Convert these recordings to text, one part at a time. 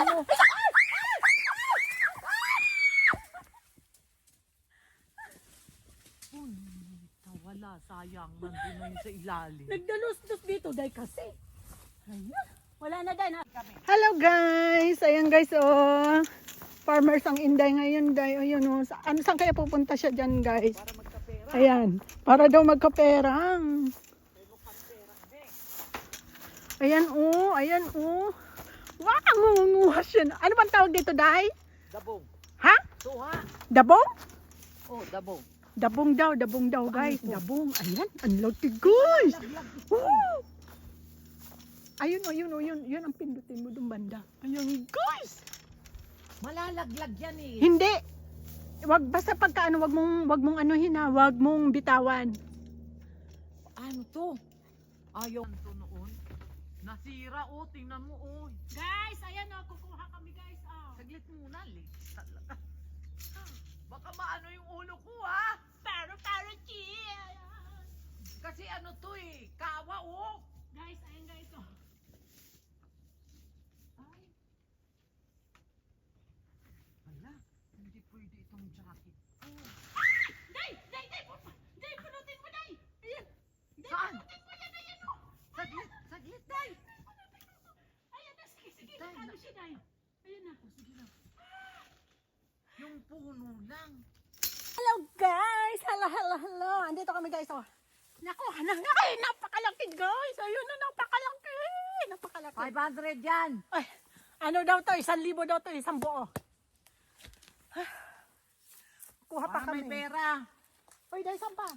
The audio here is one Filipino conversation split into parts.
mo. Wala, sayang. Nandun na yun sa ilalim. Nagdalos-dos dito, day kasi. Ayan. Wala na, day. Hello guys! Ayan guys, oh. Farmers ang Inday ngayon, day. Ayun, oh. Saan kaya pupunta siya dyan, guys? Para magkapera. Ayan. Para daw magkaperang. Ayan, oh. Ayan, oh. Wow, ngunguha siya. Ano bang tawag dito, day? Dabong. Ha? Suha. Dabong? Oh, dabong. Dabong daw, guys. Dabong. Ayan, ang laki, guys. Woo! Ayun, oh, yun, oh, yun. Yun ang pindutin mo dun banda. Ayan, guys. Malalaglag yan eh. Hindi. Wag basta pagka ano, wag mong anuhin ha, wag mong bitawan. Ano to? Ayaw to noon. Nasira oh, tingnan mo oh. Guys, ayan o, kukuha kami guys. Oh. Saglit muna, linis talaga. Baka maano yung ulo ko ha. Pero, cheer. Kasi ano to eh, kawa oh. Guys, ayan guys. Oh. Ay. Hala, hindi pwede itong jacket. Day, punutin mo, day. Ayan. Day, Saan? punutin mo yan, ayan o. Saglit, day. Ayan na, sige, Day, ano siya, day. Ayan na, sige na. Yung puno lang. Hello guys. Hello. Andito kami guys, oh. Naku, ay, napakalaki guys. Ayun na, napakalaki. 500 yan. Ay, ano daw to? 1,000 daw to, isang buo. Kuha pa Para may kami. pera. Oy, dahil saan pa?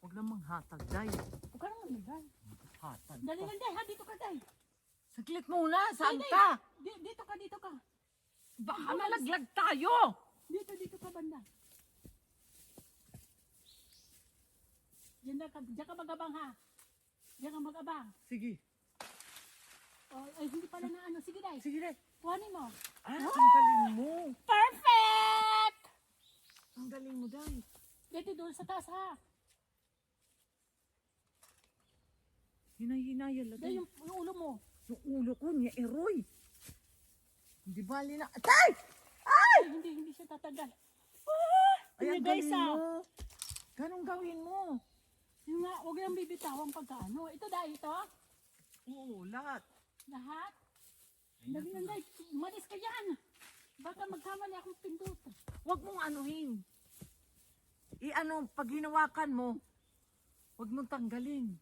Huwag namang hatag, day. Huwag ka naman, Miguel. Hatag Dali pa. lang, day, ha? Dito ka, day. Saglit muna, saan Day, ka? Dito ka. Baka malaglag tayo. Dito ka, banda. Diyan ka magabang, ha? Diyan ka magabang. Sige. Oh, ay, hindi pala na ano. Sige, day. Sige, day. Kuhanin mo. Ang galing mo. Perfect! Ang galing mo, day. Dito doon sa taas, ha? Hinay-hinay, Day, lagay. yung ulo mo. Yung ulo ko niya, eroy. Hindi bali na. Atay! Ay, hindi siya tatagal. Ay, ang guys, galing mo. Ganong gawin mo. Yung nga, huwag lang bibitawang pagkaano. Ito, day, ito. Oo, lahat. Lahat. Dali lang, day. Umalis ka yan. Baka magkamali akong pindot. Huwag mong anuhin. Pag hinawakan mo, huwag mong tanggalin.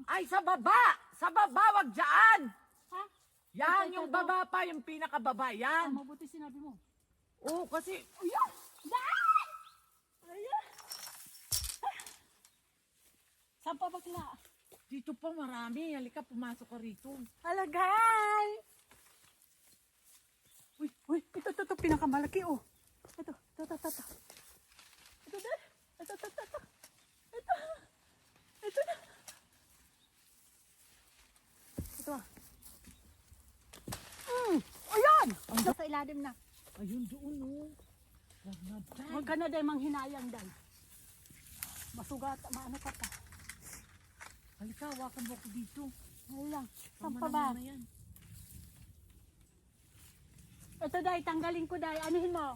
Ay, sa baba! Sa baba, wag dyan! Ha? Yan, Ito, yung ito. baba pa, yung pinakababa, yan. Mabuti sinabi mo. Oo, kasi, Ayan! Day! Ayan! Saan pa bakla? dito pa marami. Halika, pumasok ka rito. Hala, guys! Uy, ito, pinakamalaki, oh. Ito. Ito, day. Ito. Ito na. Ito, ah. Ayan! Sa ilalim na. Ayun doon, oh. Wag na, day. Huwag ka na, day, manghinayang, day. Masugat, maano ka pa. Halika, hawakan mo ako dito. Ano lang. Saan Tama pa na ba? muna yan. Ito, day, tanggalin ko, day. Anuhin mo.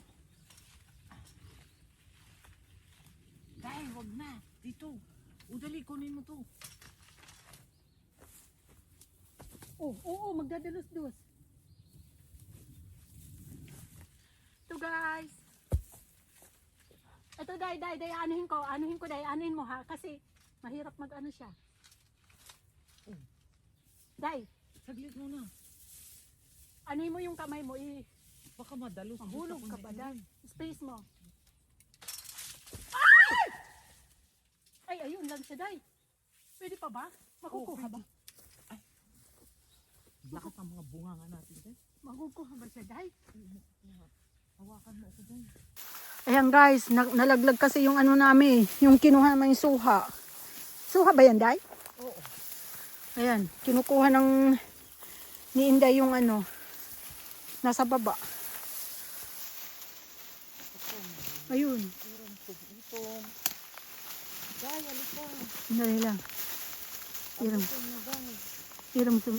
Day, wag na. Dito. O, dali, kunin mo to. Oo, magdadalos-dos. Ito, guys. Ito, day, anuhin ko, day, anuhin mo, ha? Kasi, mahirap mag-ano siya. Day, Saglit muna. anuhin mo yung kamay mo, Baka madalos. mahulog ka ba, day? Space mo. Ay, ayun lang siya, day. Pwede pa ba? Makukuha ba? Lakas ang mga bunga nga natin, day. Makukuha ba siya, day? Hawakan mo ako, day. Ayan guys, nalaglag kasi yung ano namin, yung kinuha naman yung suha. Suha ba yan, day? Oo. Ayan, kinukuha ng ni Inday yung ano, nasa baba. Ayun, Itong. Day, halika. sandali lang. Iram. Itong na, day. Iram sum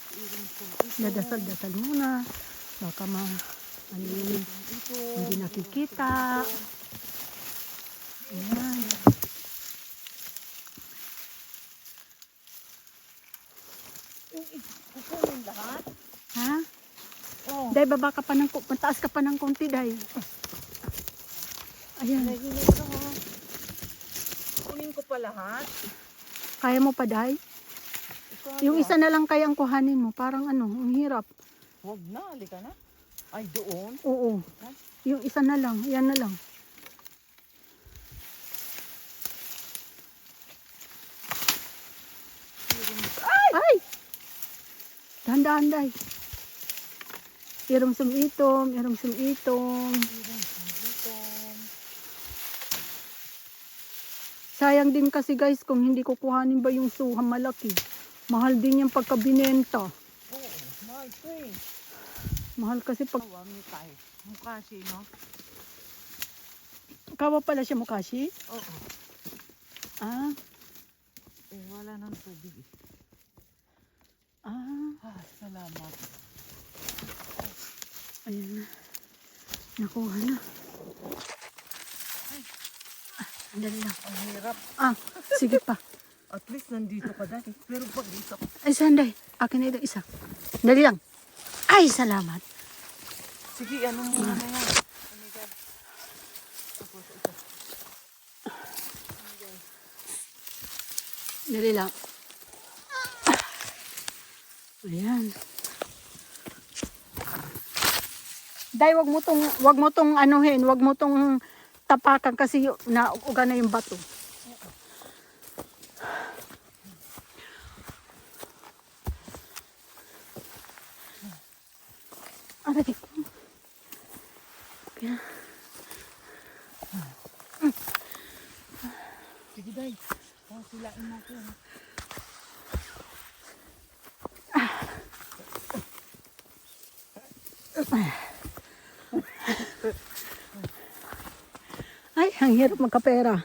Irong-sum ito. Dadasal-dasal muna. Baka ano yun, Ito. hindi nakikita. Ayan. Kukunin lahat. Ha? Oh. Day, baba ka pa ng, mataas ka pa ng konti, day. Ayan. Nahilig ka ha. Kunin ko pa lahat. Kaya mo pa, day? Ikaw, Yung isa na lang kayang kuhanin mo. Parang ano, ang hirap. Huwag na, halika na. Ay, doon. Oo. Yung isa na lang. Yan na lang. Ay! Dahan-dahan, day. Irong sumitom, irong sumitom. Dito. Sayang din kasi guys kung hindi kukuhanin ba yung suha malaki. Mahal din yung pagkabinenta. Oo, mahal ko eh. Mahal kasi pag... Huwag niyo tayo. Mukha sino? Kawa pala siya mukashi? Oo. Ah, Eh, wala nang tubig eh. ah. Ah, salamat. Ayan na. Nakuha na. Sandali lang. Ang hirap. Ah, sige pa. At least nandito ka dahil. Pero pag dito ka. Ay, sanday. Akin na ito isa. Dali lang. Ay, salamat. Sige, ano muna na yan? Oh my God. Tapos ito. Dali lang. Ayan. Day, wag mo tong anuhin, wag mo tong tapakan kasi nauga na yung bato. Aray ko. Sige, Day. Oh, silain natin. Ay, ang hirap magkapera.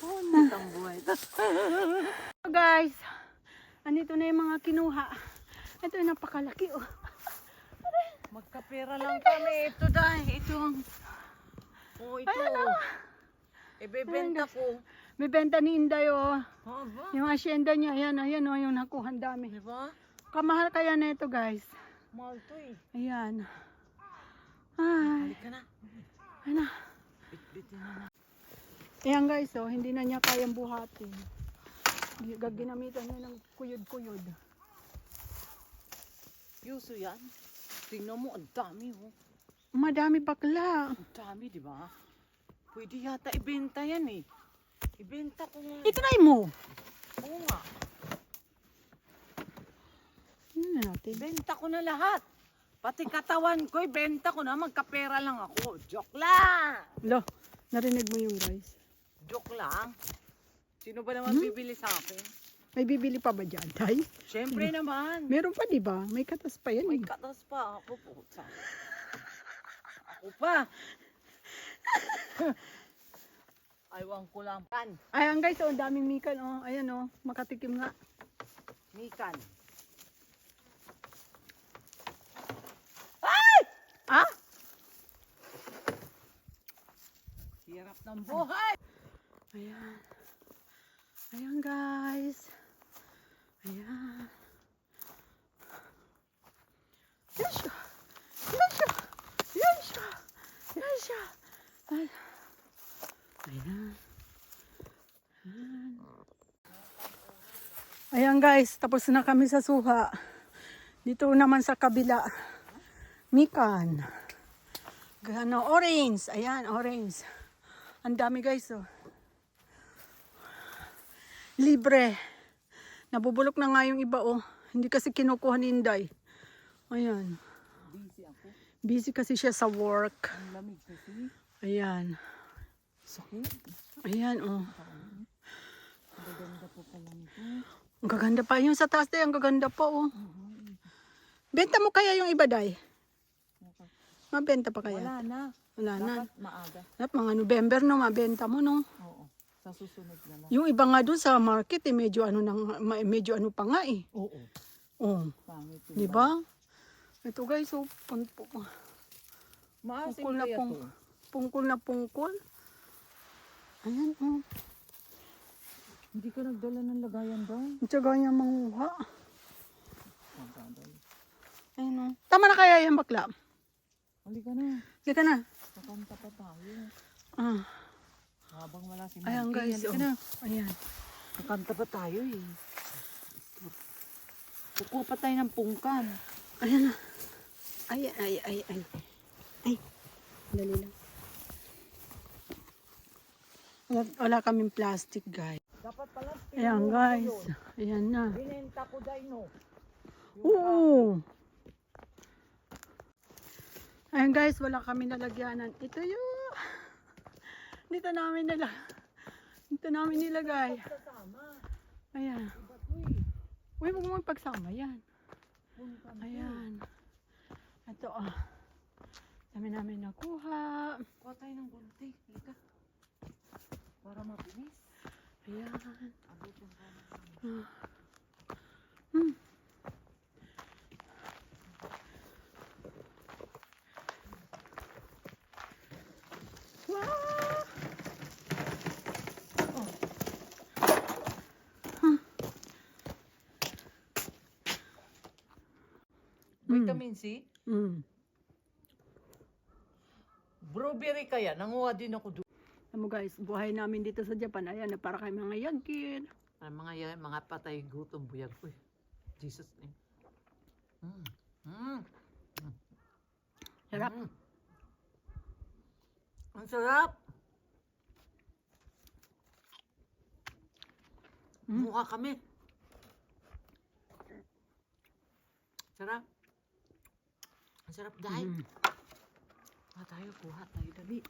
Oh, ang buhay. So guys, andito na yung mga kinuha. Ito yung napakalaki oh. Magkapera lang kami. Ito, Day. Ito. Oh, ito. Ayan na. Ibebenta ko. May benta ni Inday oh. Oh, ba? Yung asyenda niya, ayan oh, yung nakuha ang dami. Diba? Kamahal kaya na ito guys. Mahal to eh. Ayan. Ay, Halika na. ayan na. Bitbitin na na. Ayan guys oh, hindi na niya kayang buhatin. Ginamitan niya ng kuyod-kuyod. Yuso yan. Tingnan mo, ang dami oh. Madami bakla. Ang dami, di ba? Pwede yata ibenta yan eh. Ibenta ko nga. Itry mo. Oo nga. Ano na natin? Ibenta ko na lahat. Pati katawan ko, ibenta ko na. Magkapera lang ako. Joke lang. Lo, narinig mo yung guys. Joke lang. Sino ba naman bibili sa akin? May bibili pa ba dyan, Tay? Siyempre naman. Meron pa, di ba? May katas pa yan. May eh. katas pa. Ako po. Ako pa. Aywan ko lang. Kan. Ayan guys, oh, ang daming mikan. Oh. Ayan oh, makatikim nga. Mikan. Ah? Hirap ng buhay. Ayan. Ayan guys. Ayan. Yan siya. Yan siya. Yan siya. Yan siya. Ay. Ayan. Ayan. Ayan guys, tapos na kami sa suha. Dito naman sa kabila. Mikan. Gano, orange. Ayan, orange. Ang dami guys oh. Libre. Nabubulok na nga yung iba oh. Hindi kasi kinukuha ni Inday. Ayan. Busy ako. Busy kasi siya sa work. Ang lamig kasi. Ayan. Sakit. Ayan oh. Maganda po pala nito. Ang gaganda pa. Yung sa taas day, ang gaganda pa oh. Benta mo kaya yung iba day? Mabenta pa kaya? Wala na. Wala na. Dapat maaga. Dapat mga November no, mabenta mo no. Oo. Sa susunod na lang. Yung iba nga doon sa market eh, medyo ano medyo ano pa nga eh. Oo. Oh, Pangit yung di ba? Ito guys, so Maasim Pungkol na kaya pung- to. pungkol na pungkol. Ayan, oh. Hindi ka nagdala ng lagayan daw. Ang tiyaga niya manguha. Ayun, oh. Tama na kaya yan, bakla? Halika na. Sige na. Kakanta pa tayo. Ah, Habang wala si ayan Marky, guys, halika oh. na. Ayan. Kakanta pa tayo eh. Kukuha pa tayo ng pungkan. Ayan na. Ay. Ay. Dali lang. Wala kaming plastic, guys. Dapat pala. Ayan, guys. Ayan na. Binenta ko dahil no. Oo. Ayan, guys. Wala kami nalagyanan. Ito yun. Dito namin nilagay. Ayan. Uy, huwag mo pagsama yan. Ayan. Ito, dami namin nakuha. Kuha tayo ng gunti. Halika. Para mabilis. Ayan. Abot yung kanan. Wow! Vitamin C? Mm. Blueberry kaya. Nanguha din ako doon. Alam mo guys, buhay namin dito sa Japan. Ayan, na para kay mga yagkin. Mga yan, mga patay gutom buyag ko eh. Jesus name. Sarap. Ang sarap. Mukha kami. Sarap. Ang sarap dahil. Kuha tayo, dali.